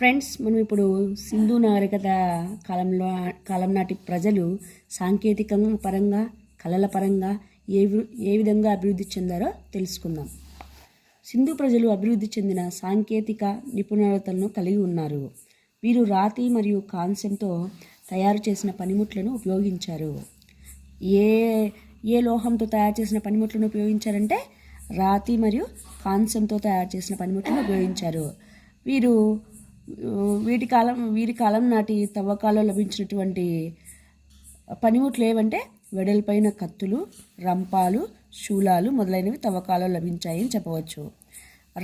Friends, మనం ఇప్పుడు సింధు నాగరికత కాలం నాటి ప్రజలు సాంకేతిక పరంగా, కళల పరంగా ఏ విధంగా అభివృద్ధి చెందారో తెలుసుకుందాం. సింధు ప్రజలు అభివృద్ధి చెందిన సాంకేతిక నిపుణతలను కలిగి ఉన్నారు. వీరు రాతి మరియు కాంస్యంతో తయారు చేసిన పనిముట్లను ఉపయోగించారు. ఏ ఏ లోహంతో తయారు చేసిన పనిముట్లను ఉపయోగించారంటే రాతి మరియు కాంస్యంతో తయారు చేసిన పనిముట్లను ఉపయోగించారు. వీరి కాలం నాటి తవ్వకాల్లో లభించినటువంటి పనిముట్లు ఏవంటే వెడల్పైన కత్తులు, రంపాలు, శూలాలు మొదలైనవి తవ్వకాల్లో లభించాయని చెప్పవచ్చు.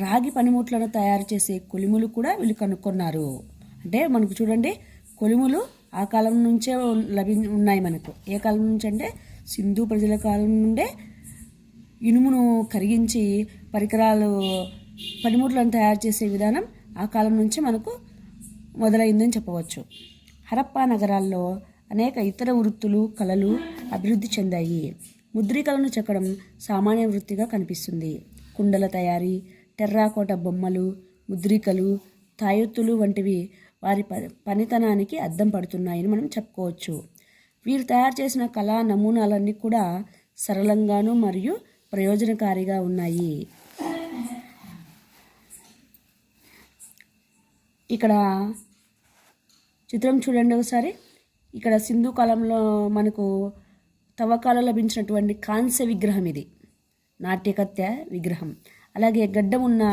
రాగి పనిముట్లను తయారు చేసే కొలిములు కూడా వీళ్ళు కనుక్కున్నారు. అంటే మనకు చూడండి, కొలిములు ఆ కాలం నుంచే ఉన్నాయి మనకు. ఏ కాలం నుంచి అంటే సింధు ప్రజల కాలం నుండే ఇనుమును కరిగించి పనిముట్లను తయారు చేసే విధానం ఆ కాలం నుంచి మనకు మొదలైందని చెప్పవచ్చు. హరప్పా నగరాల్లో అనేక ఇతర వృత్తులు, కళలు అభివృద్ధి చెందాయి. ముద్రికలను చెక్కడం సామాన్య వృత్తిగా కనిపిస్తుంది. కుండల తయారీ, టెర్రాకోట బొమ్మలు, ముద్రికలు, తాయొత్తులు వంటివి వారి పనితనానికి అద్దం పడుతున్నాయని మనం చెప్పుకోవచ్చు. వీరు తయారు చేసిన కళా నమూనాలన్నీ కూడా సరళంగాను మరియు ప్రయోజనకారిగా ఉన్నాయి. ఇక్కడ చిత్రం చూడండి ఒకసారి. ఇక్కడ సింధు కాలంలో మనకు తవ్వకాలలో లభించినటువంటి కాంస్య విగ్రహం ఇది, నాట్యకత్య విగ్రహం. అలాగే గడ్డం ఉన్న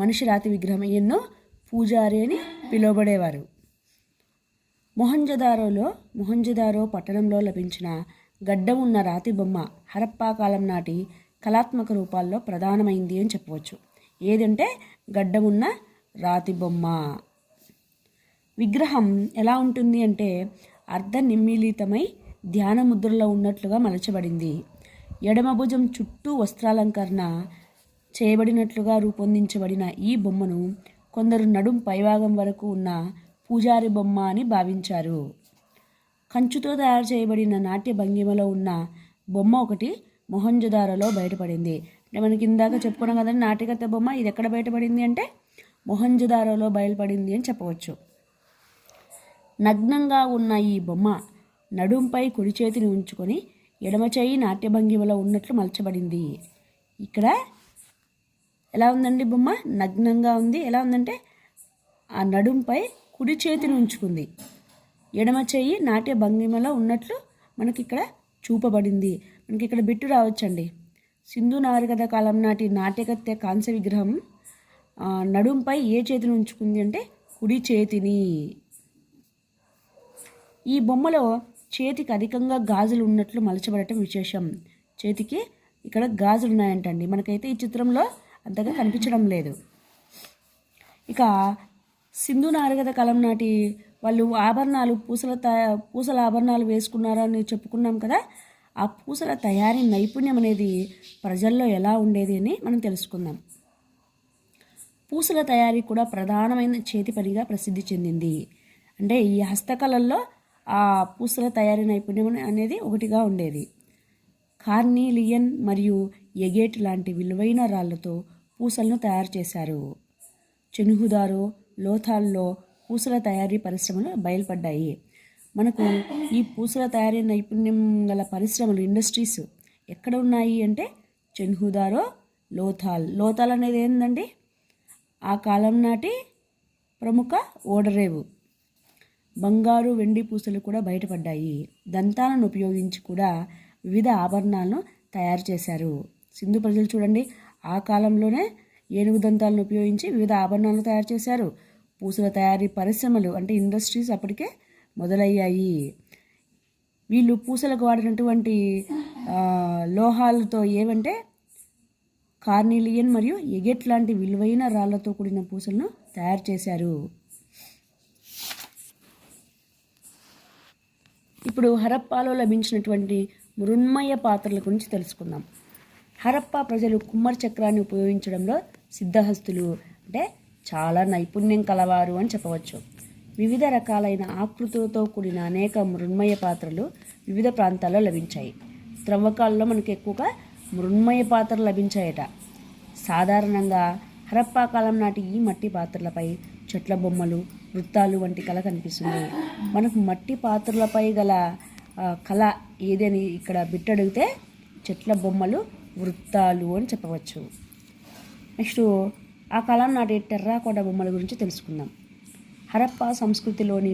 మనిషి రాతి విగ్రహం, ఎన్నో పూజారి అని పిలువబడేవారు. మొహంజదారో పట్టణంలో లభించిన గడ్డం ఉన్న రాతి బొమ్మ హరప్పా కాలం నాటి కళాత్మక రూపాల్లో ప్రధానమైంది అని చెప్పవచ్చు. ఏదంటే గడ్డం ఉన్న రాతి బొమ్మ. విగ్రహం ఎలా ఉంటుంది అంటే అర్ధ నిమ్మిలితమై ధ్యాన ముద్రలో ఉన్నట్లుగా మలచబడింది. ఎడమ భుజం చుట్టూ వస్త్రాలంకరణ చేయబడినట్లుగా రూపొందించబడిన ఈ బొమ్మను కొందరు నడుం పైభాగం వరకు ఉన్న పూజారి బొమ్మ అని భావించారు. కంచుతో తయారు చేయబడిన నాట్య భంగిమలో ఉన్న బొమ్మ ఒకటి మొహంజదారోలో బయటపడింది. అంటే మనకి ఇందాక చెప్పుకున్నాం కదండి, నాట్యకత్య బొమ్మ. ఇది ఎక్కడ బయటపడింది అంటే మొహంజదారోలో బయలుపడింది అని చెప్పవచ్చు. నగ్నంగా ఉన్న ఈ బొమ్మ నడుంపై కుడి చేతిని ఉంచుకొని ఎడమ చేయి నాట్యభంగిమలో ఉన్నట్లు మలచబడింది. ఇక్కడ ఎలా ఉందండి బొమ్మ? నగ్నంగా ఉంది. ఎలా ఉందంటే ఆ నడుంపై కుడి చేతిని ఉంచుకుంది, ఎడమ చేయి నాట్య భంగిమలో ఉన్నట్లు మనకి ఇక్కడ చూపబడింది. మనకి ఇక్కడ బిట్టు రావచ్చండి. సింధు నాగరికత కాలం నాటి నాట్యకత్య కాంస్య విగ్రహం నడుంపై ఏ చేతిని ఉంచుకుంది అంటే కుడి చేతిని. ఈ బొమ్మలో చేతికి అధికంగా గాజులు ఉన్నట్లు మలచబడటం విశేషం. చేతికి ఇక్కడ గాజులు ఉన్నాయంటండి. మనకైతే ఈ చిత్రంలో అంతగా కనిపించడం లేదు. ఇక సింధు నాగరికత కాలం నాటి వాళ్ళు ఆభరణాలు, పూసల ఆభరణాలు వేసుకున్నారని చెప్పుకున్నాం కదా. ఆ పూసల తయారీ నైపుణ్యం అనేది ప్రజల్లో ఎలా ఉండేది అని మనం తెలుసుకుందాం. పూసల తయారీ కూడా ప్రధానమైన చేతి పనిగా ప్రసిద్ధి చెందింది. అంటే ఈ హస్తకళల్లో ఆ పూసల తయారీ నైపుణ్యం అనేది ఒకటిగా ఉండేది. కార్నీలియన్ మరియు ఎగేట్ లాంటి విలువైన రాళ్లతో పూసలను తయారు చేశారు. చెన్హుదారో, లోథాల్లో పూసల తయారీ పరిశ్రమలు బయలుపడ్డాయి. మనకు ఈ పూసల తయారీ నైపుణ్యం గల పరిశ్రమలు, ఇండస్ట్రీస్ ఎక్కడ ఉన్నాయి అంటే చెన్హుదారో, లోథాల్ అనేది ఏంటండి? ఆ కాలం నాటి ప్రముఖ ఓడరేవు. బంగారు, వెండి పూసలు కూడా బయటపడ్డాయి. దంతాలను ఉపయోగించి కూడా వివిధ ఆభరణాలను తయారు చేశారు. సింధు ప్రజలు చూడండి, ఆ కాలంలోనే ఏనుగు దంతాలను ఉపయోగించి వివిధ ఆభరణాలను తయారు చేశారు. పూసల తయారీ పరిశ్రమలు అంటే ఇండస్ట్రీస్ అప్పటికే మొదలయ్యాయి. వీళ్ళు పూసలకు వాడినటువంటి లోహాలతో ఏవంటే కార్నీలియన్ మరియు ఎగెట్ లాంటి విలువైన రాళ్లతో కూడిన పూసలను తయారు చేశారు. ఇప్పుడు హరప్పాలో లభించినటువంటి మృన్మయ పాత్రల గురించి తెలుసుకుందాం. హరప్పా ప్రజలు కుమ్మరి చక్రాన్ని ఉపయోగించడంలో సిద్ధహస్తులు, అంటే చాలా నైపుణ్యం కలవారు అని చెప్పవచ్చు. వివిధ రకాలైన ఆకృతులతో కూడిన అనేక మృన్మయ పాత్రలు వివిధ ప్రాంతాల్లో లభించాయి. త్రవ్వకాల్లో మనకు ఎక్కువగా మృన్మయ పాత్రలు లభించాయట. సాధారణంగా హరప్పా కాలం నాటి ఈ మట్టి పాత్రలపై చెట్ల బొమ్మలు, వృత్తాలు వంటి కళ కనిపిస్తుంది. మనకు మట్టి పాత్రలపై గల కళ ఏదని ఇక్కడ బిట్టడిగితే చెట్ల బొమ్మలు, వృత్తాలు అని చెప్పవచ్చు. నెక్స్ట్ ఆ కాలం నాటి టెర్రాకోట బొమ్మల గురించి తెలుసుకుందాం. హరప్పా సంస్కృతిలోని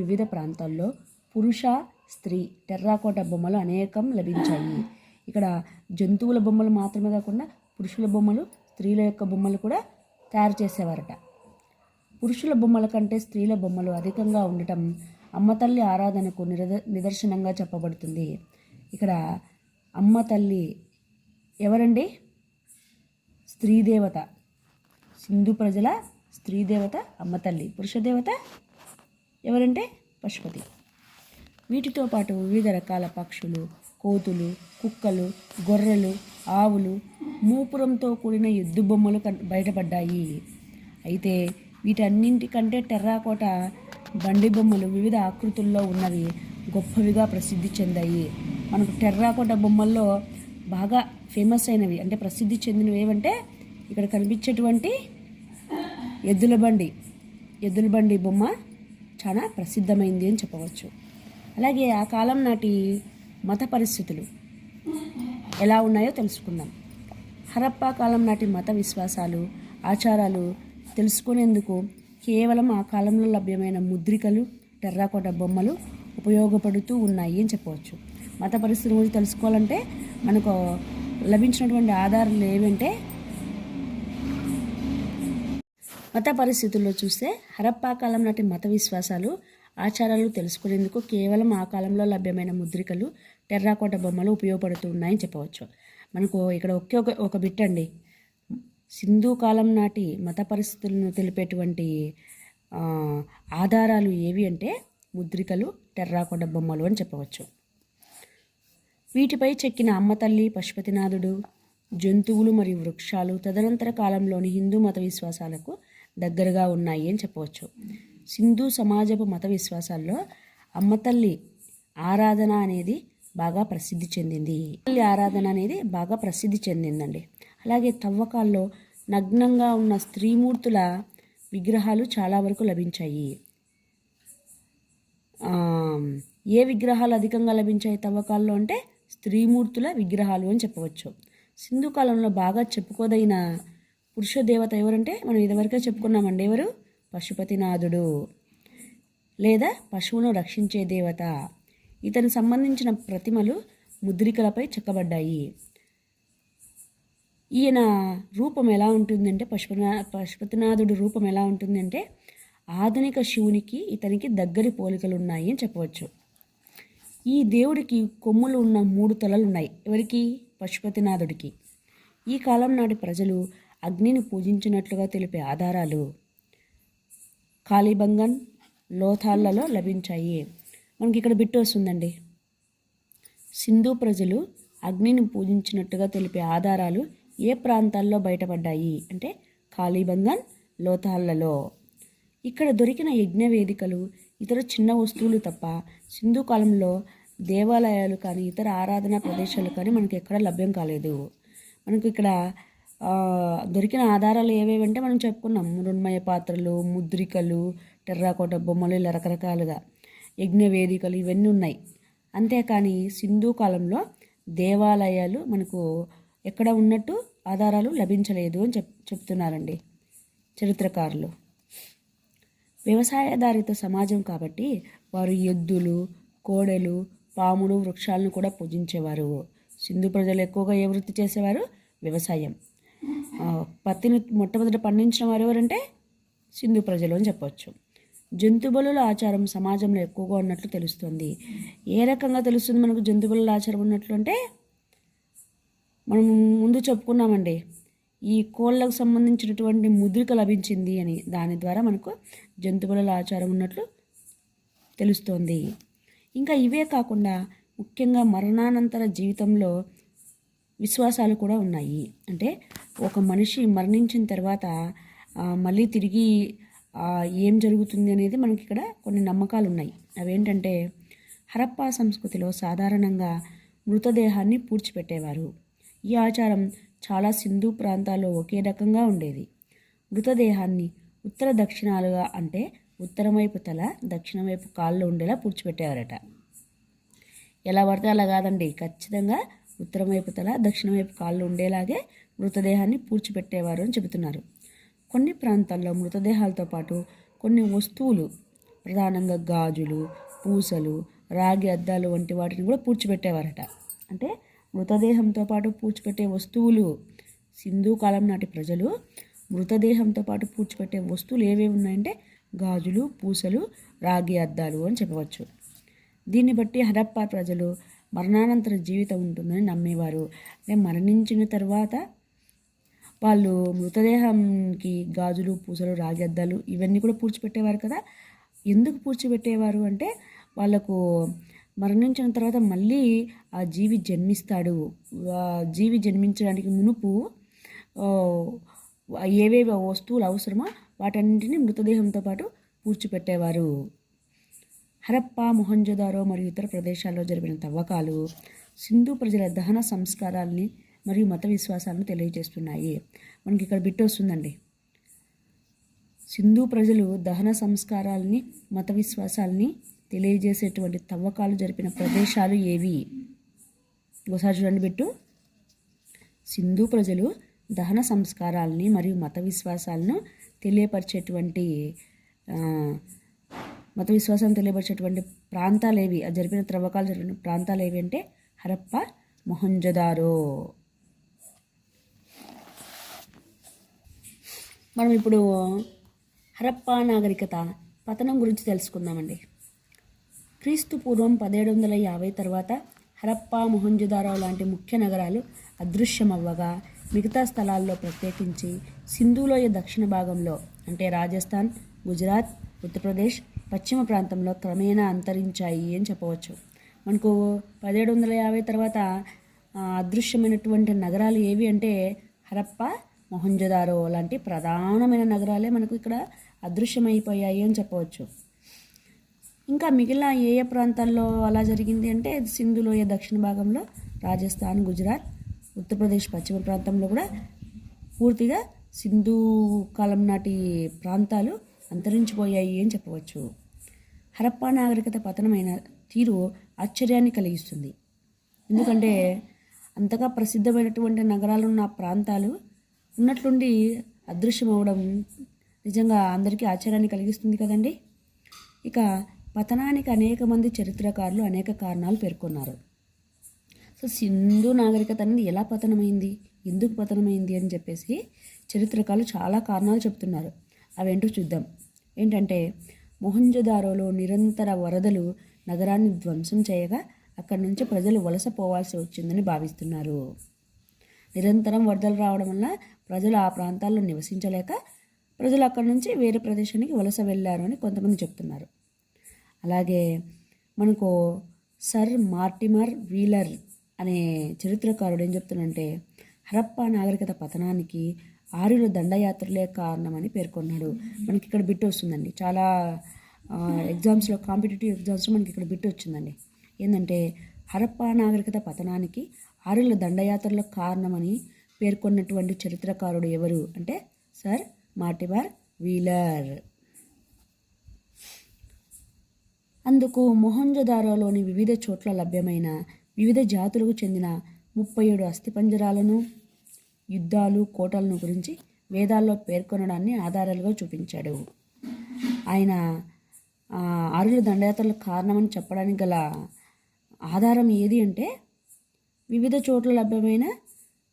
వివిధ ప్రాంతాల్లో పురుష, స్త్రీ టెర్రాకోట బొమ్మలు అనేకం లభించాయి. ఇక్కడ జంతువుల బొమ్మలు మాత్రమే కాకుండా పురుషుల బొమ్మలు, స్త్రీల యొక్క బొమ్మలు కూడా తయారు చేసేవారట. పురుషుల బొమ్మల కంటే స్త్రీల బొమ్మలు అధికంగా ఉండటం అమ్మ తల్లి ఆరాధనకు నిదర్శనంగా చెప్పబడుతుంది. ఇక్కడ అమ్మ తల్లి ఎవరండి? స్త్రీదేవత. సింధు ప్రజల స్త్రీదేవత అమ్మ తల్లి. పురుష దేవత ఎవరంటే పశుపతి. వీటితో పాటు వివిధ రకాల పక్షులు, కోతులు, కుక్కలు, గొర్రెలు, ఆవులు, మూపురంతో కూడిన ఎద్దు బొమ్మలు బయటపడ్డాయి. అయితే వీటన్నింటికంటే టెర్రాకోట బండి బొమ్మలు వివిధ ఆకృతుల్లో ఉన్నవి గొప్పవిగా ప్రసిద్ధి చెందాయి. మనకు టెర్రాకోట బొమ్మల్లో బాగా ఫేమస్ అయినవి అంటే ప్రసిద్ధి చెందినవి ఏమంటే ఇక్కడ కనిపించేటువంటి ఎద్దుల బండి బొమ్మ చాలా ప్రసిద్ధమైంది అని చెప్పవచ్చు. అలాగే ఆ కాలం నాటి మత పరిస్థితులు ఎలా ఉన్నాయో తెలుసుకుందాం. హరప్పా కాలం నాటి మత విశ్వాసాలు, ఆచారాలు తెలుసుకునేందుకు కేవలం ఆ కాలంలో లభ్యమైన ముద్రికలు, టెర్రాకోట బొమ్మలు ఉపయోగపడుతూ ఉన్నాయి అని చెప్పవచ్చు. మత పరిస్థితుల గురించి తెలుసుకోవాలంటే మనకు లభించినటువంటి ఆధారాలు ఏవంటే మత పరిస్థితుల్లో చూస్తే హరప్పా కాలం నాటి మత విశ్వాసాలు, ఆచారాలు తెలుసుకునేందుకు కేవలం ఆ కాలంలో లభ్యమైన ముద్రికలు, టెర్రాకోట బొమ్మలు ఉపయోగపడుతూ ఉన్నాయని చెప్పవచ్చు. మనకు ఇక్కడ ఒక బిట్ అండి. సింధు కాలం నాటి మత పరిస్థితులను తెలిపేటువంటి ఆధారాలు ఏవి అంటే ముద్రికలు, టెర్రాకోట బొమ్మలు అని చెప్పవచ్చు. వీటిపై చెక్కిన అమ్మ తల్లి, పశుపతినాథుడు, జంతువులు మరియు వృక్షాలు తదనంతర కాలంలోని హిందూ మత విశ్వాసాలకు దగ్గరగా ఉన్నాయి అని చెప్పవచ్చు. సింధు సమాజపు మత విశ్వాసాల్లో అమ్మ తల్లి ఆరాధన అనేది బాగా ప్రసిద్ధి చెందిందండి. అలాగే తవ్వకాల్లో నగ్నంగా ఉన్న స్త్రీమూర్తుల విగ్రహాలు చాలా వరకు లభించాయి. ఏ విగ్రహాలు అధికంగా లభించాయి తవ్వకాల్లో అంటే స్త్రీమూర్తుల విగ్రహాలు అని చెప్పవచ్చు. సింధు కాలంలో బాగా చెప్పుకోదగిన పురుష దేవత ఎవరంటే మనం ఇదివరకే చెప్పుకున్నామండి. ఎవరు? పశుపతినాథుడు లేదా పశువును రక్షించే దేవత. ఇతనికి సంబంధించిన ప్రతిమలు ముద్రికలపై చెక్కబడ్డాయి. ఈయన రూపం ఎలా ఉంటుందంటే పశుపతినాథుడు రూపం ఎలా ఉంటుందంటే ఆధునిక శివునికి ఇతనికి దగ్గరి పోలికలు ఉన్నాయి అని చెప్పవచ్చు. ఈ దేవుడికి కొమ్ములు ఉన్న 3 తలలు ఉన్నాయి. ఎవరికి? పశుపతినాథుడికి. ఈ కాలం నాటి ప్రజలు అగ్నిని పూజించినట్లుగా తెలిపే ఆధారాలు కాళీబంగన్, లోథాళ్లలో లభించాయి. మనకి ఇక్కడ బిట్టు వస్తుందండి. సింధు ప్రజలు అగ్నిని పూజించినట్టుగా తెలిపే ఆధారాలు ఏ ప్రాంతాల్లో బయటపడ్డాయి అంటే కాళీబంగన్, లోథాళ్లలో. ఇక్కడ దొరికిన యజ్ఞ వేదికలు, ఇతర చిన్న వస్తువులు తప్ప సింధు కాలంలో దేవాలయాలు కానీ ఇతర ఆరాధనా ప్రదేశాలు కానీ మనకి ఎక్కడ లభ్యం కాలేదు. మనకు ఇక్కడ దొరికిన ఆధారాలు ఏవేవంటే మనం చెప్పుకున్నాం. మృణ్మయ పాత్రలు, ముద్రికలు, టెర్రాకోట బొమ్మలు, ఇలా రకరకాలుగా యజ్ఞ వేదికలు ఇవన్నీ ఉన్నాయి. అంతేకాని సింధు కాలంలో దేవాలయాలు మనకు ఎక్కడ ఉన్నట్టు ఆధారాలు లభించలేదు అని చెప్తున్నారండి చరిత్రకారులు. వ్యవసాయాధారిత సమాజం కాబట్టి వారు ఎద్దులు, కోడెలు, పాములు, వృక్షాలను కూడా పూజించేవారు. సింధు ప్రజలు ఎక్కువగా ఏ వృత్తి చేసేవారు? వ్యవసాయం. పత్తిని మొట్టమొదట పండించిన వారు ఎవరంటే సింధు ప్రజలు అని చెప్పవచ్చు. జంతుబలుల ఆచారం సమాజంలో ఎక్కువగా ఉన్నట్లు తెలుస్తుంది. ఏ రకంగా తెలుస్తుంది మనకు జంతుబలుల ఆచారం ఉన్నట్లు అంటే మనం ముందు చెప్పుకున్నామండి. ఈ కోళ్ళకు సంబంధించినటువంటి ముద్రిక లభించింది అని, దాని ద్వారా మనకు జంతుబలుల ఆచారం ఉన్నట్లు తెలుస్తోంది. ఇంకా ఇవే కాకుండా ముఖ్యంగా మరణానంతర జీవితంలో విశ్వాసాలు కూడా ఉన్నాయి. అంటే ఒక మనిషి మరణించిన తర్వాత మళ్ళీ తిరిగి ఏం జరుగుతుంది అనేది మనకి ఇక్కడ కొన్ని నమ్మకాలు ఉన్నాయి. అవేంటంటే హరప్పా సంస్కృతిలో సాధారణంగా మృతదేహాన్ని పూడ్చిపెట్టేవారు. ఈ ఆచారం చాలా సింధు ప్రాంతాల్లో ఒకే రకంగా ఉండేది. మృతదేహాన్ని ఉత్తర దక్షిణాలుగా అంటే ఉత్తరం వైపు తల, దక్షిణం వైపు కాళ్ళు ఉండేలా పూడ్చిపెట్టేవారట. ఎలా పడితే అలా కాదండి, ఖచ్చితంగా ఉత్తరం వైపు తల, దక్షిణం వైపు కాళ్ళు ఉండేలాగే మృతదేహాన్ని పూడ్చిపెట్టేవారు అని చెబుతున్నారు. కొన్ని ప్రాంతాల్లో మృతదేహాలతో పాటు కొన్ని వస్తువులు, ప్రధానంగా గాజులు, పూసలు, రాగి అద్దాలు వంటి వాటిని కూడా పూడ్చిపెట్టేవారట. అంటే మృతదేహంతో పాటు పూడ్చిపెట్టే వస్తువులు, సింధు కాలం నాటి ప్రజలు మృతదేహంతో పాటు పూడ్చిపెట్టే వస్తువులు ఏవేవి ఉన్నాయంటే గాజులు, పూసలు, రాగి అద్దాలు అని చెప్పవచ్చు. దీన్ని బట్టి హరప్పా ప్రజలు మరణానంతర జీవితం ఉంటుందని నమ్మేవారు. అంటే మరణించిన తర్వాత వాళ్ళు మృతదేహంకి గాజులు, పూసలు, రాగి అద్దాలు ఇవన్నీ కూడా పూడ్చిపెట్టేవారు కదా. ఎందుకు పూడ్చిపెట్టేవారు అంటే వాళ్ళకు మరణించిన తర్వాత మళ్ళీ ఆ జీవి జన్మిస్తాడు. జీవి జన్మించడానికి మునుపు ఏవేవి వస్తువులు అవసరమో వాటన్నింటినీ మృతదేహంతో పాటు పూడ్చిపెట్టేవారు. హరప్పా, మొహంజోదారో మరియు ఇతర ప్రదేశాల్లో జరిపిన తవ్వకాలు సింధు ప్రజల దహన సంస్కారాల్ని మరియు మత విశ్వాసాలను తెలియజేస్తున్నాయి. మనకి ఇక్కడ బిట్ వస్తుందండి. సింధు ప్రజలు దహన సంస్కారాలని, మత విశ్వాసాలని తెలియజేసేటువంటి తవ్వకాలు జరిపిన ప్రదేశాలు ఏవి? ఒకసారి చూడండి బిట్టు. సింధు ప్రజలు దహన సంస్కారాలని మరియు మత విశ్వాసాలను తెలియపరిచేటువంటి ప్రాంతాలు ఏవి? జరిపిన త్రవ్వకాలు జరిపిన ప్రాంతాలు ఏవి అంటే హరప్పా, మొహంజోదారో. మనం ఇప్పుడు హరప్పా నాగరికత పతనం గురించి తెలుసుకుందామండి. క్రీస్తు పూర్వం 1750 తర్వాత హరప్పా, మొహంజోదారో లాంటి ముఖ్య నగరాలు అదృశ్యమవ్వగా మిగతా స్థలాల్లో ప్రత్యేకించి సింధులోయ దక్షిణ భాగంలో అంటే రాజస్థాన్, గుజరాత్, ఉత్తరప్రదేశ్, పశ్చిమ ప్రాంతంలో క్రమేణా అంతరించాయి అని చెప్పవచ్చు. మనకు 1750 తర్వాత అదృశ్యమైనటువంటి నగరాలు ఏవి అంటే హరప్పా, మొహంజోదారో లాంటి ప్రధానమైన నగరాలే మనకు ఇక్కడ అదృశ్యమైపోయాయి అని చెప్పవచ్చు. ఇంకా మిగిలిన ఏ ఏ ప్రాంతాల్లో అలా జరిగింది అంటే సింధులోయ దక్షిణ భాగంలో రాజస్థాన్, గుజరాత్, ఉత్తరప్రదేశ్ పశ్చిమ ప్రాంతంలో కూడా పూర్తిగా సింధు కాలం నాటి ప్రాంతాలు అంతరించిపోయాయి అని చెప్పవచ్చు. హరప్పా నాగరికత పతనమైన తీరు ఆశ్చర్యాన్ని కలిగిస్తుంది. ఎందుకంటే అంతగా ప్రసిద్ధమైనటువంటి నగరాలున్న ప్రాంతాలు ఉన్నట్లుండి అదృశ్యమవడం నిజంగా అందరికీ ఆశ్చర్యాన్ని కలిగిస్తుంది కదండి. ఇక పతనానికి అనేక మంది చరిత్రకారులు అనేక కారణాలు పేర్కొన్నారు. సో సింధు నాగరికత అనేది ఎలా పతనమైంది, ఎందుకు పతనమైంది అని చెప్పేసి చరిత్రకారులు చాలా కారణాలు చెప్తున్నారు. అవేంటో చూద్దాం. ఏంటంటే మొహంజోదారోలో నిరంతర వరదలు నగరాన్ని ధ్వంసం చేయగా అక్కడి నుంచి ప్రజలు వలస పోవాల్సి వచ్చిందని భావిస్తున్నారు. నిరంతరం వరదలు రావడం వల్ల ప్రజలు ఆ ప్రాంతాల్లో నివసించలేక ప్రజలు అక్కడి నుంచి వేరే ప్రదేశానికి వలస వెళ్ళారు అని కొంతమంది చెప్తున్నారు. అలాగే మనకు సర్ మార్టిమర్ వీలర్ అనే చరిత్రకారుడు ఏం చెప్తున్నాడంటే హరప్పా నాగరికత పతనానికి ఆర్యుల దండయాత్రలే కారణమని పేర్కొన్నాడు. మనకి ఇక్కడ బిట్ వస్తుందండి. చాలా ఎగ్జామ్స్లో, కాంపిటేటివ్ ఎగ్జామ్స్లో మనకి ఇక్కడ బిట్ వచ్చిందండి. ఏంటంటే హరప్పా నాగరికత పతనానికి ఆర్యుల దండయాత్రల కారణమని పేర్కొన్నటువంటి చరిత్రకారుడు ఎవరు అంటే సర్ మార్టిమర్ వీలర్. అందుకు మొహంజోదారోలోని వివిధ చోట్ల లభ్యమైన వివిధ జాతులకు చెందిన 37 అస్థిపంజరాలను, యుద్ధాలు, కోటలను గురించి వేదాల్లో పేర్కొనడాన్ని ఆధారాలుగా చూపించాడు. ఆయన ఆర్యుల దండయాత్రల కారణమని చెప్పడానికి గల ఆధారం ఏది అంటే వివిధ చోట్ల లభ్యమైన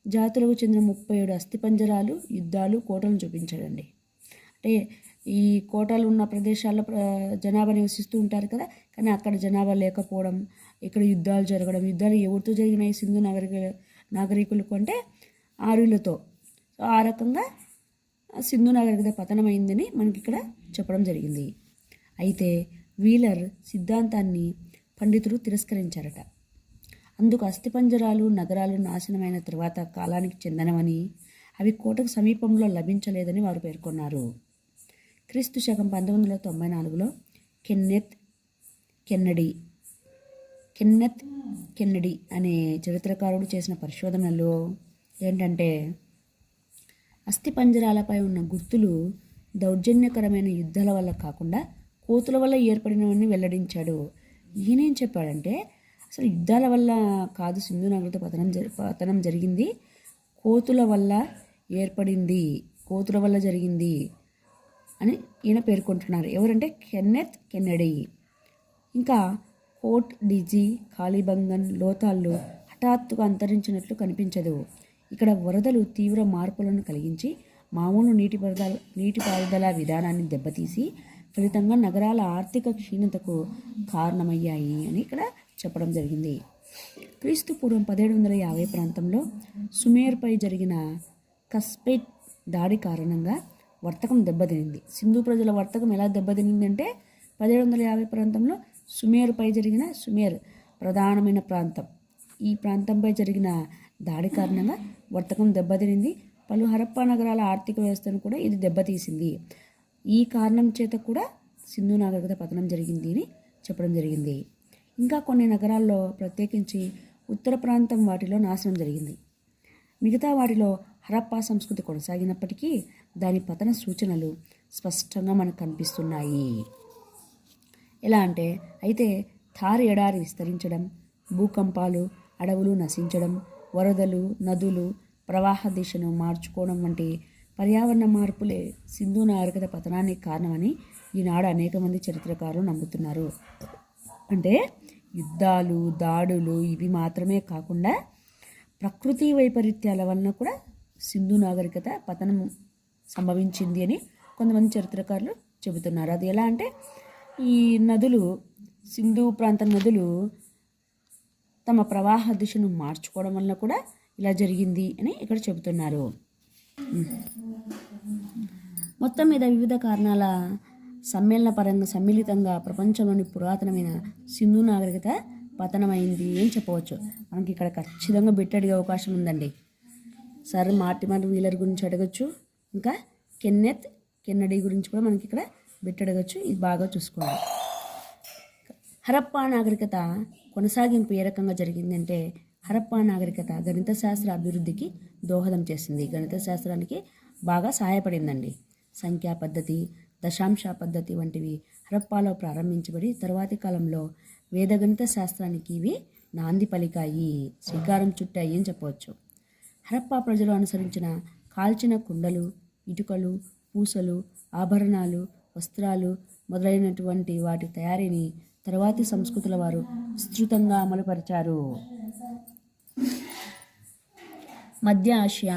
జాతులకు చెందిన 37 అస్థిపంజరాలు, యుద్ధాలు, కోటలను చూపించాడండి. అంటే ఈ కోటలు ఉన్న ప్రదేశాల్లో జనాభా నివసిస్తూ ఉంటారు కదా, కానీ అక్కడ జనాభా లేకపోవడం, ఇక్కడ యుద్ధాలు జరగడం, యుద్ధాలు ఎవరితో జరిగినాయి సింధు నాగరికులకు అంటే ఆర్యులతో. సో ఆ రకంగా సింధు నాగరికత పతనమైందని మనకి ఇక్కడ చెప్పడం జరిగింది. అయితే వీలర్ సిద్ధాంతాన్ని పండితులు తిరస్కరించారట. అందుకు అస్థిపంజరాలు నగరాలు నాశనమైన తర్వాత కాలానికి చెందనవని, అవి కోటకు సమీపంలో లభించలేదని వారు పేర్కొన్నారు. క్రీస్తు శకం 1994లో కెన్నెత్ కెన్నెడీ అనే చరిత్రకారుడు చేసిన పరిశోధనలో ఏంటంటే అస్థిపంజరాలపై ఉన్న గుర్తులు దౌర్జన్యకరమైన యుద్ధాల వల్ల కాకుండా కోతుల వల్ల ఏర్పడినవని వెల్లడించాడు. ఈయనేం చెప్పాడంటే అసలు యుద్ధాల వల్ల కాదు సింధు నాగరికత పతనం జరిగింది, కోతుల వల్ల ఏర్పడింది, కోతుల వల్ల జరిగింది అని ఈయన పేర్కొంటున్నారు. ఎవరంటే కెన్నెత్ కెన్నడీ. ఇంకా ఫోర్ట్ డిజీ, కాళీబంగన్, లోతాళ్ళు హఠాత్తుగా అంతరించినట్లు కనిపించదు. ఇక్కడ వరదలు తీవ్ర మార్పులను కలిగించి మామూలు నీటిపారుదల విధానాన్ని దెబ్బతీసి ఫలితంగా నగరాల ఆర్థిక క్షీణతకు కారణమయ్యాయి అని ఇక్కడ చెప్పడం జరిగింది. క్రీస్తు పూర్వం 1750 ప్రాంతంలో సుమేర్పై జరిగిన కస్పేట్ దాడి కారణంగా వర్తకం దెబ్బతినింది. సింధు ప్రజల వర్తకం ఎలా దెబ్బతినిందంటే 1750 ప్రాంతంలో సుమేర్పై జరిగిన సుమేర్ ప్రధానమైన ప్రాంతం, ఈ ప్రాంతంపై జరిగిన దాడి కారణంగా వర్తకం దెబ్బతినింది. పలు హరప్పా నగరాల ఆర్థిక వ్యవస్థను కూడా ఇది దెబ్బతీసింది. ఈ కారణం చేత కూడా సింధు నాగరికత పతనం జరిగింది అని చెప్పడం జరిగింది. ఇంకా కొన్ని నగరాల్లో ప్రత్యేకించి ఉత్తర ప్రాంతం వాటిలో నాశనం జరిగింది. మిగతా వాటిలో హరప్పా సంస్కృతి కొనసాగినప్పటికీ దాని పతన సూచనలు స్పష్టంగా మనకు కనిపిస్తున్నాయి. ఎలా అంటే అయితే థార్ ఎడారి విస్తరించడం, భూకంపాలు, అడవులు నశించడం, వరదలు, నదులు ప్రవాహ దిశను మార్చుకోవడం వంటి పర్యావరణ మార్పులే సింధు నాగరికత పతనానికి కారణమని ఈనాడు అనేక మంది చరిత్రకారులు నమ్ముతున్నారు. అంటే యుద్ధాలు, దాడులు ఇవి మాత్రమే కాకుండా ప్రకృతి వైపరీత్యాల వలన కూడా సింధు నాగరికత పతనం సంభవించింది అని కొంతమంది చరిత్రకారులు చెబుతున్నారు. అది ఎలా అంటే ఈ నదులు, సింధు ప్రాంత నదులు తమ ప్రవాహ దిశను మార్చుకోవడం వలన కూడా ఇలా జరిగింది అని ఇక్కడ చెబుతున్నారు. మొత్తం మీద వివిధ కారణాల సమ్మిళితంగా ప్రపంచంలోని పురాతనమైన సింధు నాగరికత పతనమైంది అని చెప్పవచ్చు. మనకి ఇక్కడ ఖచ్చితంగా బిట్ అడిగే అవకాశం ఉందండి. సర్ మార్టిమర్ వీలర్ గురించి అడగచ్చు, ఇంకా కెన్నెత్ కెన్నడీ గురించి కూడా మనకి ఇక్కడ బిట్ అడగచ్చు. ఇది బాగా చూసుకోండి. హరప్పా నాగరికత కొనసాగింపు ఏ రకంగా జరిగిందంటే హరప్పా నాగరికత గణిత శాస్త్ర అభివృద్ధికి దోహదం చేసింది. గణిత శాస్త్రానికి బాగా సహాయపడిందండి. సంఖ్యా పద్ధతి, దశాంశ పద్ధతి వంటివి హరప్పాలో ప్రారంభించబడి తరువాతి కాలంలో వేదగణిత శాస్త్రానికి ఇవి నాంది పలికాయి, శ్రీకారం చుట్టాయి అని చెప్పవచ్చు. హరప్పా ప్రజలు అనుసరించిన కాల్చిన కుండలు, ఇటుకలు, పూసలు, ఆభరణాలు, వస్త్రాలు మొదలైనటువంటి వాటి తయారీని తరువాతి సంస్కృతుల వారు విస్తృతంగా అమలుపరిచారు. మధ్య ఆసియా,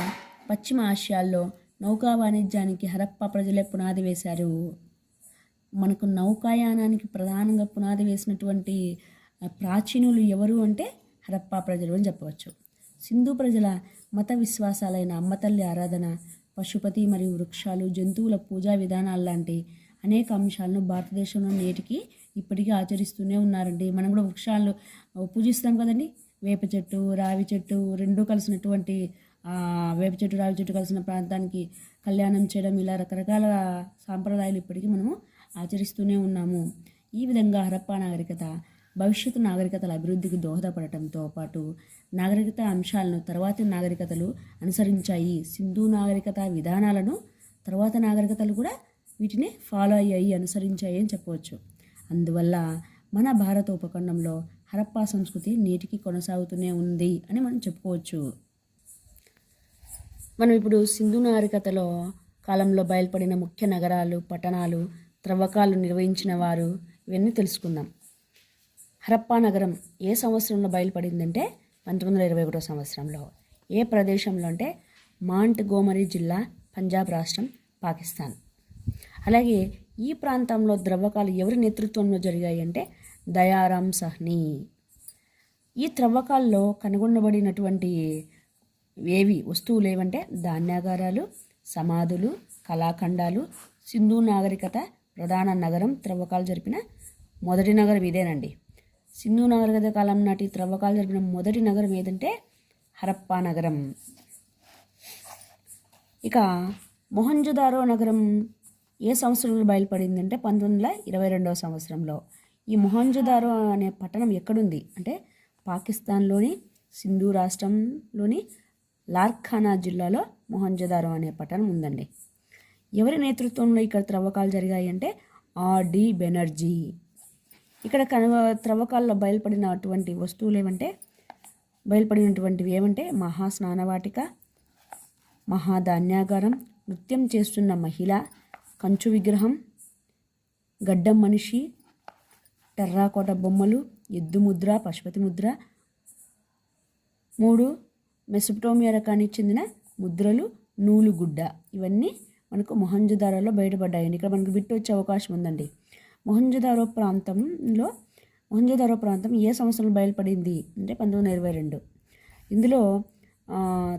పశ్చిమ ఆసియాల్లో నౌకా వాణిజ్యానికి హరప్పా ప్రజలే పునాది వేశారు. మనకు నౌకాయానానికి ప్రధానంగా పునాది వేసినటువంటి ప్రాచీనులు ఎవరు అంటే హరప్పా ప్రజలు అని చెప్పవచ్చు. సింధు ప్రజల మత విశ్వాసాలైన అమ్మతల్లి ఆరాధన, పశుపతి మరియు వృక్షాలు, జంతువుల పూజా విధానాలు లాంటి అనేక అంశాలను భారతదేశంలో నేటికి ఇప్పటికీ ఆచరిస్తూనే ఉన్నారండి. మనం కూడా వృక్షాలను పూజిస్తాం కదండి. వేప చెట్టు, రావి చెట్టు రెండూ కలిసినటువంటి వేప చెట్టు, రావి చెట్టు కలిసిన ప్రాంతానికి కళ్యాణం చేయడం, ఇలా రకరకాల సాంప్రదాయాలు ఇప్పటికీ మనము ఆచరిస్తూనే ఉన్నాము. ఈ విధంగా హరప్పా నాగరికత భవిష్యత్తు నాగరికతల అభివృద్ధికి దోహదపడటంతో పాటు నాగరికత అంశాలను తర్వాతి నాగరికతలు అనుసరించాయి. సింధు నాగరికత విధానాలను తర్వాత నాగరికతలు కూడా వీటిని ఫాలో అయ్యాయి, అనుసరించాయి అని చెప్పవచ్చు. అందువల్ల మన భారత ఉపఖండంలో హరప్పా సంస్కృతి నేటికి కొనసాగుతూనే ఉంది అని మనం చెప్పుకోవచ్చు. మనం ఇప్పుడు సింధు నాగరికతలో కాలంలో బయలుపడిన ముఖ్య నగరాలు, పట్టణాలు, త్రవ్వకాలు నిర్వహించిన వారు ఇవన్నీ తెలుసుకుందాం. హరప్పా నగరం ఏ సంవత్సరంలో బయలుపడిందంటే 1921 సంవత్సరంలో. ఏ ప్రదేశంలో అంటే మాంట్ గోమరీ జిల్లా, పంజాబ్ రాష్ట్రం, పాకిస్తాన్. అలాగే ఈ ప్రాంతంలో త్రవ్వకాలు ఎవరి నేతృత్వంలో జరిగాయి అంటే దయారాం సహ్నీ. ఈ త్రవ్వకాల్లో కనుగొనబడినటువంటి వస్తువులు ఏవంటే ధాన్యాగారాలు, సమాధులు, కళాఖండాలు. సింధు నాగరికత ప్రధాన నగరం త్రవ్వకాలు జరిపిన మొదటి నగరం ఇదేనండి. సింధు నాగరికత కాలం నాటి త్రవ్వకాలు జరిపిన మొదటి నగరం ఏదంటే హరప్పా నగరం. ఇక మొహంజదారో నగరం ఏ సంవత్సరంలో బయలుపడిందంటే 1922 సంవత్సరంలో. ఈ మొహంజదారో అనే పట్టణం ఎక్కడుంది అంటే పాకిస్తాన్లోని సింధు రాష్ట్రంలోని లార్ఖానా జిల్లాలో మొహంజదారో అనే పట్టణం ఉందండి. ఎవరి నేతృత్వంలో ఇక్కడ త్రవ్వకాలు జరిగాయి అంటే ఆర్డి బెనర్జీ. ఇక్కడ త్రవ్వకాల్లో బయలుపడినటువంటివి ఏమంటే మహాస్నానవాటిక, మహాధాన్యాగారం, నృత్యం చేస్తున్న మహిళ, కంచు విగ్రహం, గడ్డం మనిషి, టెర్రాకోట బొమ్మలు, ఎద్దు ముద్ర, పశుపతి ముద్ర, 3 మెసొపొటేమియా రకానికి చెందిన ముద్రలు, నూలుగుడ్డ, ఇవన్నీ మనకు మొహంజదారోలో బయటపడ్డాయండి. ఇక్కడ మనకు బిట్ వచ్చే అవకాశం ఉందండి. మొహంజదారో ప్రాంతం ఏ సంవత్సరంలో బయలుపడింది అంటే 1922. ఇందులో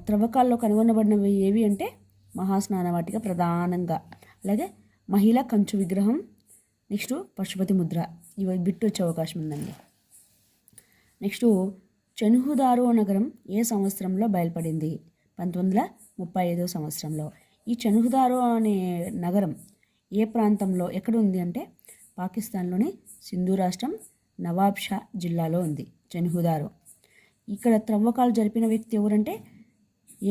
త్రవ్వకాల్లో కనుగొనబడినవి ఏవి అంటే మహాస్నానవాటిక ప్రధానంగా, అలాగే మహిళ కంచు విగ్రహం, నెక్స్ట్ పశుపతి ముద్ర, ఇవి బిట్ వచ్చే అవకాశం ఉందండి. నెక్స్ట్ చెన్హుదారో నగరం ఏ సంవత్సరంలో బయలుపడింది? 1935 సంవత్సరంలో. ఈ చెన్హుదారో అనే నగరం ఏ ప్రాంతంలో ఎక్కడ ఉంది అంటే పాకిస్తాన్లోని సింధు రాష్ట్రం నవాబ్షా జిల్లాలో ఉంది చెన్హుదారో. ఇక్కడ త్రవ్వకాలు జరిపిన వ్యక్తి ఎవరంటే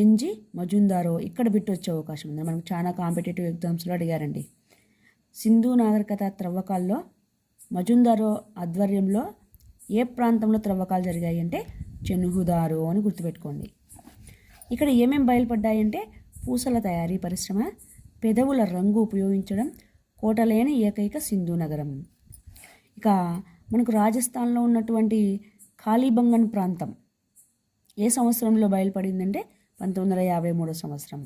ఎన్జి మజుందారో. ఇక్కడ బిట్ వచ్చే అవకాశం ఉంది, మనకు చాలా కాంపిటేటివ్ ఎగ్జామ్స్లో అడిగారండి. సింధు నాగరికత త్రవ్వకాల్లో మజుందారో ఆధ్వర్యంలో ఏ ప్రాంతంలో త్రవ్వకాలు జరిగాయి అంటే చెన్హుదారో అని గుర్తుపెట్టుకోండి. ఇక్కడ ఏమేమి బయలుపడ్డాయంటే పూసల తయారీ పరిశ్రమ, పెదవుల రంగు ఉపయోగించడం, కోటలేని ఏకైక సింధు నగరం. ఇక మనకు రాజస్థాన్లో ఉన్నటువంటి కాళీబంగన్ ప్రాంతం ఏ సంవత్సరంలో బయలుపడిందంటే 1953 సంవత్సరం.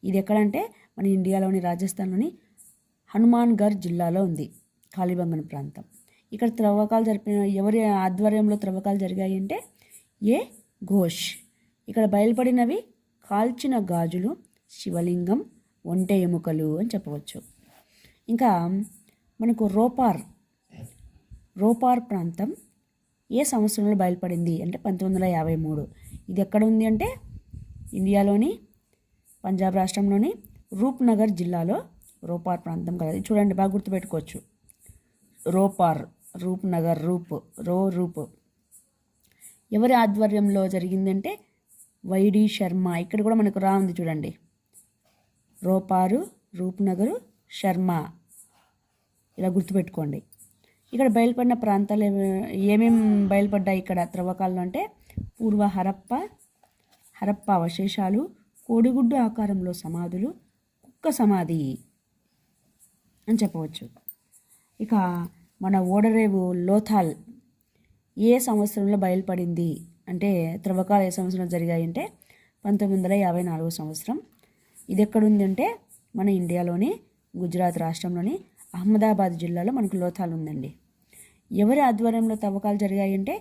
ఇది ఎక్కడంటే మన ఇండియాలోని రాజస్థాన్లోని హనుమాన్గఢ్ జిల్లాలో ఉంది కాళీబంగన్ ప్రాంతం. ఇక్కడ త్రవ్వకాలు జరిపిన ఎవరి ఆధ్వర్యంలో త్రవ్వకాలు జరిగాయి అంటే ఏ ఘోష్. ఇక్కడ బయలుపడినవి కాల్చిన గాజులు, శివలింగం, ఒంటె ఎముకలు అని చెప్పవచ్చు. ఇంకా మనకు రోపార్ ప్రాంతం ఏ సంవత్సరంలో బయలుపడింది అంటే 1953. ఇది ఎక్కడ ఉంది అంటే ఇండియాలోని పంజాబ్ రాష్ట్రంలోని రూప్నగర్ జిల్లాలో రోపార్ ప్రాంతం కదా. చూడండి, బాగా గుర్తుపెట్టుకోవచ్చు. రూప్నగర్, రూప్ ఎవరి ఆధ్వర్యంలో జరిగిందంటే వైడి శర్మ. ఇక్కడ కూడా మనకు ఉంది చూడండి, రోపారు, రూప్నగరు, శర్మ, ఇలా గుర్తుపెట్టుకోండి. ఇక్కడ బయలుపడిన ప్రాంతాలు ఏమేమి బయలుపడ్డాయి ఇక్కడ త్రవ్వకాల్లో అంటే పూర్వ హరప్ప అవశేషాలు, కోడిగుడ్డు ఆకారంలో సమాధులు, కుక్క సమాధి అని చెప్పవచ్చు. ఇక మన ఓడరేవు లోథాల్ ఏ సంవత్సరంలో బయలుపడింది అంటే త్రవ్వకాలు ఏ సంవత్సరంలో జరిగాయి అంటే 1954 సంవత్సరం. ఇది ఎక్కడుంది అంటే మన ఇండియాలోని గుజరాత్ రాష్ట్రంలోని అహ్మదాబాద్ జిల్లాలో మనకు లోథాల్ ఉందండి. ఎవరి ఆధ్వర్యంలో త్రవ్వకాలు జరిగాయి అంటే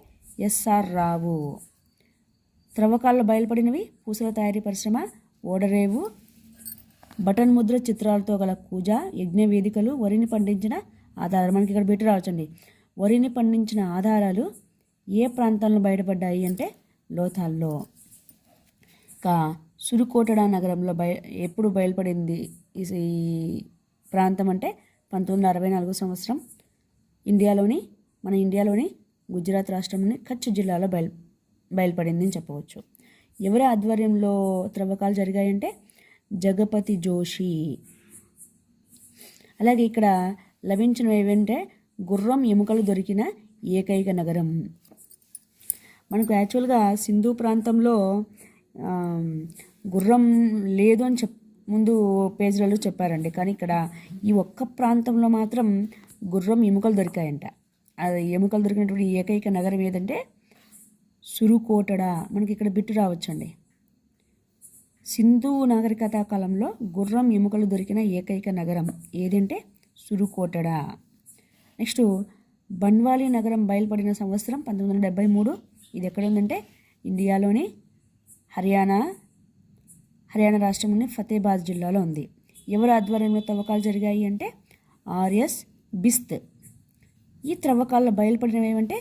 ఎస్ఆర్ రావు. త్రవ్వకాల్లో బయలుపడినవి పూసల తయారీ పరిశ్రమ, ఓడరేవు, బటన్ ముద్ర చిత్రాలతో గల కూజ, యజ్ఞ వేదికలు, వరిని పండించిన ఆధారాలు. మనకి ఇక్కడ పెట్టి రావచ్చండి. వరిని పండించిన ఆధారాలు ఏ ప్రాంతంలో బయటపడ్డాయి అంటే లోథాల్లో. ఇంకా సురుకోటడా నగరంలో ఎప్పుడు బయలుపడింది ఈ ప్రాంతం అంటే 1964 సంవత్సరం. మన ఇండియాలోని గుజరాత్ రాష్ట్రంలోని కచ్ జిల్లాలో బయలుపడింది అని చెప్పవచ్చు. ఎవరి ఆధ్వర్యంలో త్రవ్వకాలు జరిగాయంటే జగపతి జోషి. అలాగే ఇక్కడ లభించినవి ఏవంటే గుర్రం ఎముకలు దొరికిన ఏకైక నగరం. మనకు యాక్చువల్గా సింధు ప్రాంతంలో గుర్రం లేదు అని ముందు పేజీలలో చెప్పారండి, కానీ ఇక్కడ ఈ ఒక్క ప్రాంతంలో మాత్రం గుర్రం ఎముకలు దొరికాయంట. అది ఎముకలు దొరికినటువంటి ఏకైక నగరం ఏదంటే సురుకోటడా. మనకి ఇక్కడ బిట్టు రావచ్చండి. సింధు నాగరికత కాలంలో గుర్రం ఎముకలు దొరికిన ఏకైక నగరం ఏదంటే సురుకోటడా. నెక్స్ట్ బన్వాలి నగరం బయలుపడిన సంవత్సరం 1973. ఇది ఎక్కడ ఉందంటే ఇండియాలోని హర్యానా రాష్ట్రంలోని ఫతేబాద్ జిల్లాలో ఉంది. ఎవరి ఆధ్వర్యంలో త్రవ్వకాలు జరిగాయి అంటే ఆర్ఎస్ బిస్త్. ఈ త్రవ్వకాల్లో బయలుపడినవి ఏమంటే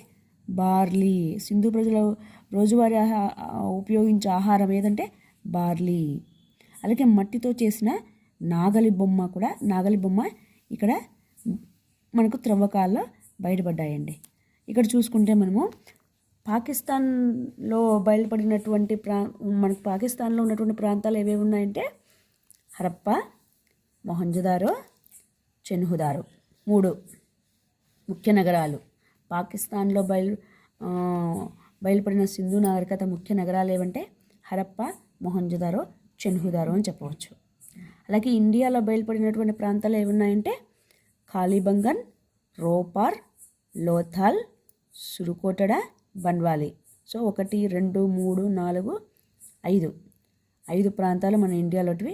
బార్లీ. సింధు ప్రజలు రోజువారీ ఉపయోగించే ఆహారం ఏదంటే బార్లీ. అలాగే మట్టితో చేసిన నాగలి బొమ్మ ఇక్కడ మనకు త్రవ్వకాల్లో బయటపడ్డాయండి. ఇక్కడ చూసుకుంటే మనము పాకిస్తాన్లో బయలుపడినటువంటి మనకు పాకిస్తాన్లో ఉన్నటువంటి ప్రాంతాలు ఏవేవి ఉన్నాయంటే హరప్ప, మొహంజదారో, చెన్హుదారో 3 ముఖ్య నగరాలు. పాకిస్తాన్లో బయలుపడిన సింధు నాగరికత ముఖ్య నగరాలు ఏవంటే హరప్ప, మొహంజదారో, చెన్హుదారో అని చెప్పవచ్చు. అలాగే ఇండియాలో బయలుపడినటువంటి ప్రాంతాలు ఏమున్నాయంటే కాళీబంగన్, రోపార్, లోథాల్, సురుకోటడ, బన్వాలి. సో 1, 2, 3, 4, 5 ప్రాంతాలు మన ఇండియాలోటివి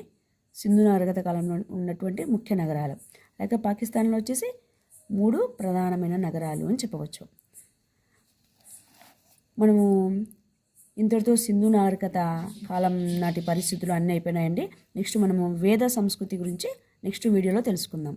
సింధు నాగరికత కాలంలో ఉన్నటువంటి ముఖ్య నగరాలు. అలాగే పాకిస్తాన్లో వచ్చేసి 3 ప్రధానమైన నగరాలు అని చెప్పవచ్చు. మనము ఇంతటితో సింధు నాగరికత కాలం నాటి పరిస్థితులు అన్నీ అయిపోయినాయండి. నెక్స్ట్ మనము వేద సంస్కృతి గురించి నెక్స్ట్ వీడియోలో తెలుసుకుందాం.